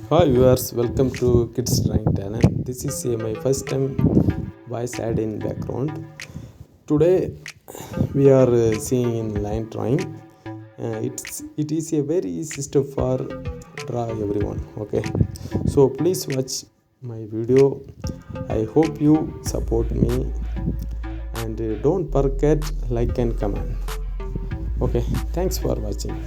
Hi viewers, welcome to Kids Drawing Talent. This is my first time voice add in background. Today we are seeing in line drawing. It is a very easy system for draw everyone. Okay, so please watch my video. I hope you support me and don't forget like and comment. Okay, thanks for watching.